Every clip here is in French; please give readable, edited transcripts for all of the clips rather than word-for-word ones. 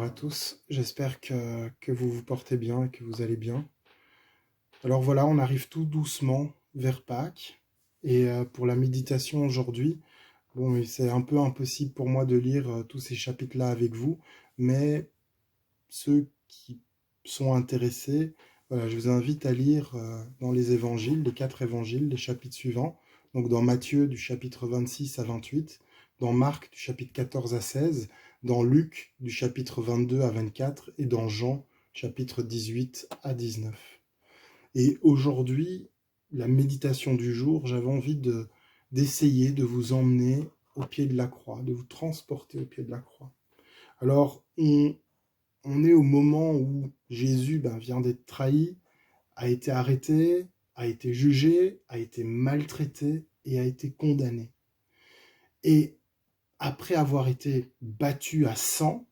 à tous, j'espère que vous vous portez bien et que vous allez bien. Alors voilà, on arrive tout doucement vers Pâques et pour la méditation aujourd'hui, bon, c'est un peu impossible pour moi de lire tous ces chapitres-là avec vous, mais ceux qui sont intéressés, voilà, je vous invite à lire dans les évangiles, les 4 évangiles, les chapitres suivants, donc dans Matthieu du chapitre 26 à 28, dans Marc du chapitre 14 à 16, dans Luc du chapitre 22 à 24 et dans Jean chapitre 18 à 19. Et aujourd'hui, la méditation du jour, j'avais envie d'essayer de vous emmener au pied de la croix, de vous transporter au pied de la croix. Alors, on est au moment où Jésus vient d'être trahi, a été arrêté, a été jugé, a été maltraité et a été condamné. Et après avoir été battu à sang,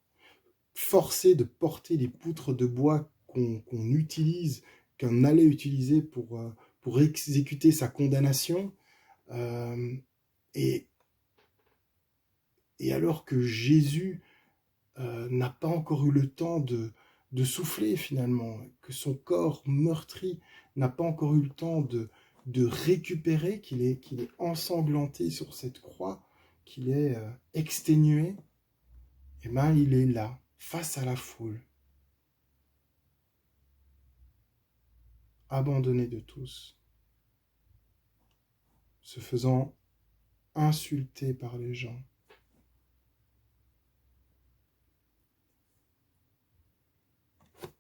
forcé de porter les poutres de bois qu'on utilise, qu'on allait utiliser pour exécuter sa condamnation, euh, et, et alors que Jésus n'a pas encore eu le temps de souffler finalement, que son corps meurtri n'a pas encore eu le temps de récupérer, qu'il est ensanglanté sur cette croix, qu'il est exténué, et bien il est là, face à la foule, abandonné de tous, se faisant insulter par les gens.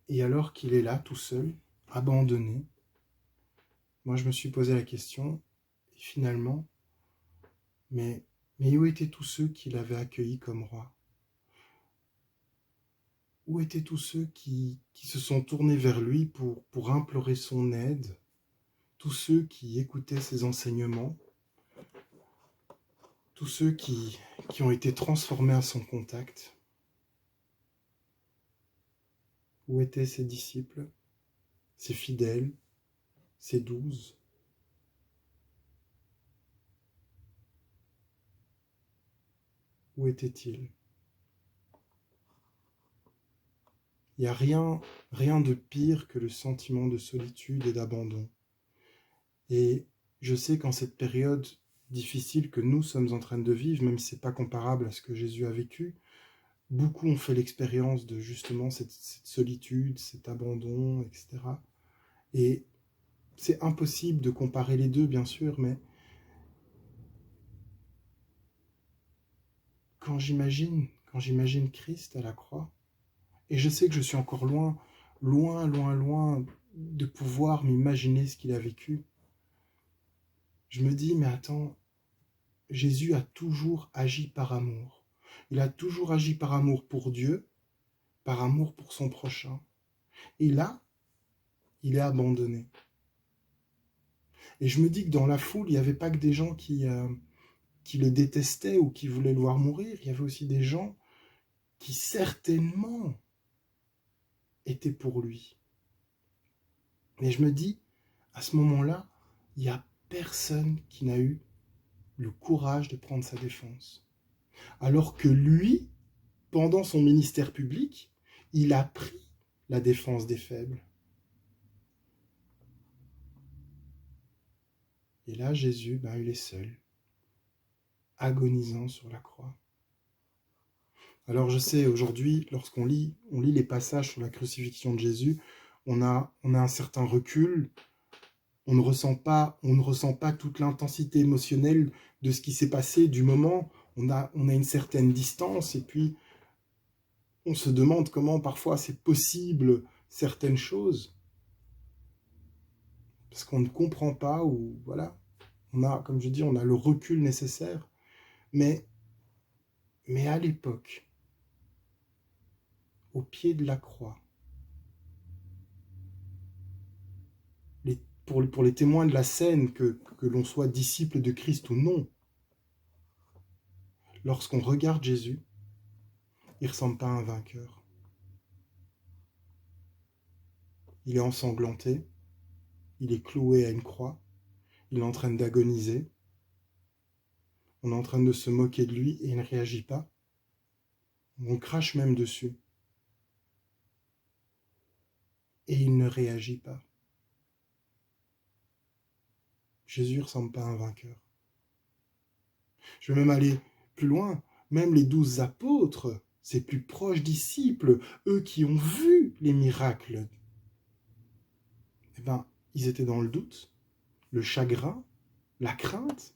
Et alors qu'il est là, tout seul, abandonné, moi je me suis posé la question, et finalement, mais où étaient tous ceux qui l'avaient accueilli comme roi? Où étaient tous ceux qui se sont tournés vers lui pour implorer son aide? Tous ceux qui écoutaient ses enseignements? Tous ceux qui ont été transformés à son contact? Où étaient ses disciples, ses fidèles, ses 12? Où étaient-ils? Il n'y a rien de pire que le sentiment de solitude et d'abandon. Et je sais qu'en cette période difficile que nous sommes en train de vivre, même si ce n'est pas comparable à ce que Jésus a vécu, beaucoup ont fait l'expérience de justement cette solitude, cet abandon, etc. Et c'est impossible de comparer les deux, bien sûr, mais quand j'imagine Christ à la croix, et je sais que je suis encore loin de pouvoir m'imaginer ce qu'il a vécu, je me dis, mais attends, Jésus a toujours agi par amour. Il a toujours agi par amour pour Dieu, par amour pour son prochain. Et là, il est abandonné. Et je me dis que dans la foule, il n'y avait pas que des gens qui le détestaient ou qui voulaient le voir mourir. Il y avait aussi des gens qui certainement étaient pour lui. Et je me dis, à ce moment-là, il n'y a personne qui n'a eu le courage de prendre sa défense. Alors que lui, pendant son ministère public, il a pris la défense des faibles. Et là, Jésus, il est seul, agonisant sur la croix. Alors je sais, aujourd'hui, lorsqu'on lit les passages sur la crucifixion de Jésus, on a un certain recul, on ne ressent pas toute l'intensité émotionnelle de ce qui s'est passé du moment, on a une certaine distance, et puis on se demande comment parfois c'est possible certaines choses, parce qu'on ne comprend pas, ou voilà, comme je dis, on a le recul nécessaire, mais à l'époque, au pied de la croix, pour les témoins de la scène, que l'on soit disciple de Christ ou non, lorsqu'on regarde Jésus, il ne ressemble pas à un vainqueur. Il est ensanglanté, il est cloué à une croix, il est en train d'agoniser, on est en train de se moquer de lui et il ne réagit pas. On crache même dessus. et il ne réagit pas. Jésus ne ressemble pas à un vainqueur. Je vais même aller plus loin. Même les 12 apôtres, ses plus proches disciples, eux qui ont vu les miracles, eh ben, ils étaient dans le doute, le chagrin, la crainte.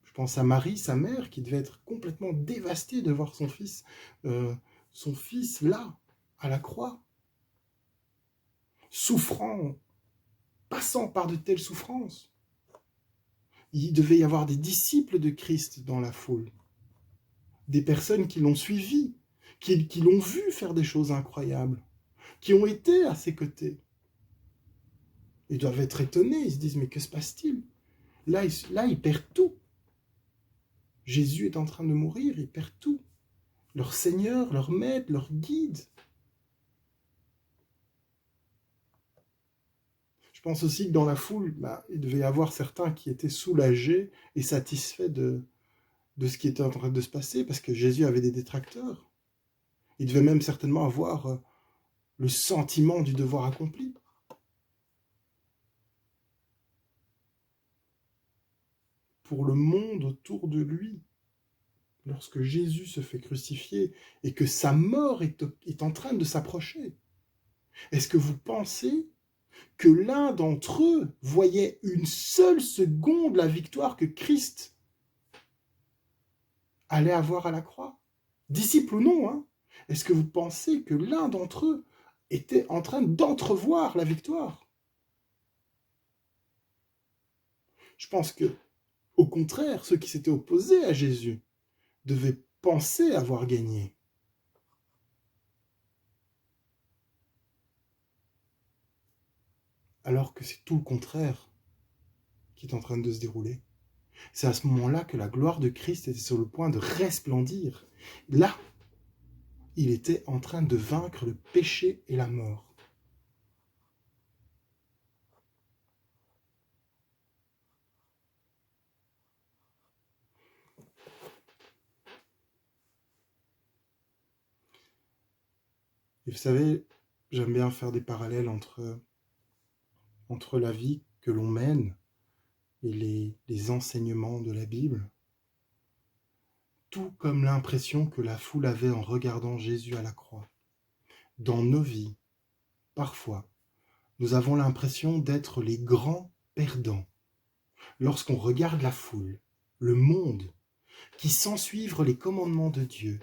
Je pense à Marie, sa mère, qui devait être complètement dévastée de voir son fils là, à la croix, souffrant, passant par de telles souffrances. Il devait y avoir des disciples de Christ dans la foule, des personnes qui l'ont suivi, qui l'ont vu faire des choses incroyables, qui ont été à ses côtés. Ils doivent être étonnés, ils se disent, mais que se passe-t-il ? Là, ils perdent tout. Jésus est en train de mourir, ils perdent tout. Leur Seigneur, leur Maître, leur Guide. Je pense aussi que dans la foule, il devait y avoir certains qui étaient soulagés et satisfaits de ce qui était en train de se passer, parce que Jésus avait des détracteurs. Il devait même certainement avoir le sentiment du devoir accompli. Pour le monde autour de lui, lorsque Jésus se fait crucifier et que sa mort est en train de s'approcher, est-ce que vous pensez que l'un d'entre eux voyait une seule seconde la victoire que Christ allait avoir à la croix? Disciple ou non, hein? Est-ce que vous pensez que l'un d'entre eux était en train d'entrevoir la victoire? Je pense que, au contraire, ceux qui s'étaient opposés à Jésus devaient penser avoir gagné. Alors que c'est tout le contraire qui est en train de se dérouler. C'est à ce moment-là que la gloire de Christ était sur le point de resplendir. Là, il était en train de vaincre le péché et la mort. Et vous savez, j'aime bien faire des parallèles entre la vie que l'on mène et les enseignements de la Bible, tout comme l'impression que la foule avait en regardant Jésus à la croix. Dans nos vies, parfois, nous avons l'impression d'être les grands perdants. Lorsqu'on regarde la foule, le monde, qui sans suivre les commandements de Dieu,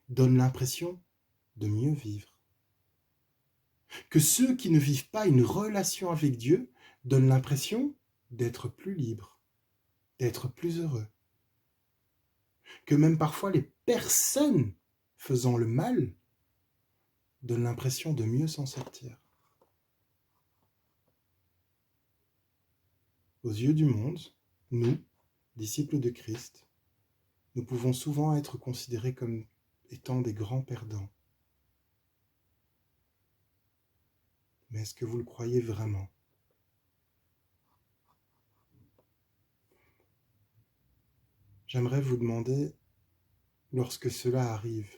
donne l'impression de mieux vivre. Que ceux qui ne vivent pas une relation avec Dieu donnent l'impression d'être plus libres, d'être plus heureux. Que même parfois les personnes faisant le mal donnent l'impression de mieux s'en sortir. Aux yeux du monde, nous, disciples de Christ, nous pouvons souvent être considérés comme étant des grands perdants. Mais est-ce que vous le croyez vraiment ? J'aimerais vous demander, lorsque cela arrive,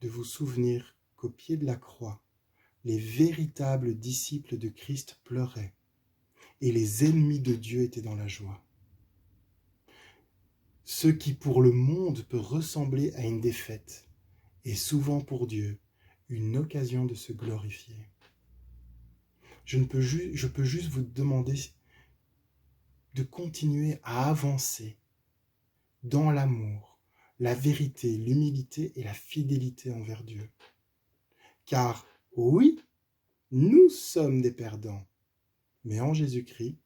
de vous souvenir qu'au pied de la croix, les véritables disciples de Christ pleuraient et les ennemis de Dieu étaient dans la joie. Ce qui pour le monde peut ressembler à une défaite est souvent pour Dieu une occasion de se glorifier. Je peux juste vous demander de continuer à avancer dans l'amour, la vérité, l'humilité et la fidélité envers Dieu. Car oui, nous sommes des perdants, mais en Jésus-Christ,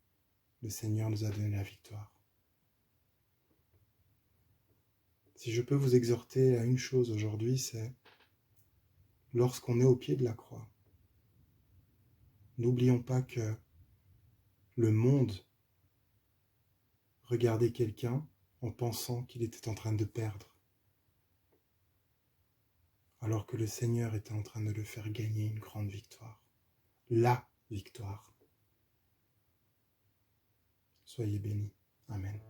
le Seigneur nous a donné la victoire. Si je peux vous exhorter à une chose aujourd'hui, c'est lorsqu'on est au pied de la croix, n'oublions pas que le monde regardait quelqu'un en pensant qu'il était en train de perdre, alors que le Seigneur était en train de le faire gagner une grande victoire. La victoire. Soyez bénis. Amen.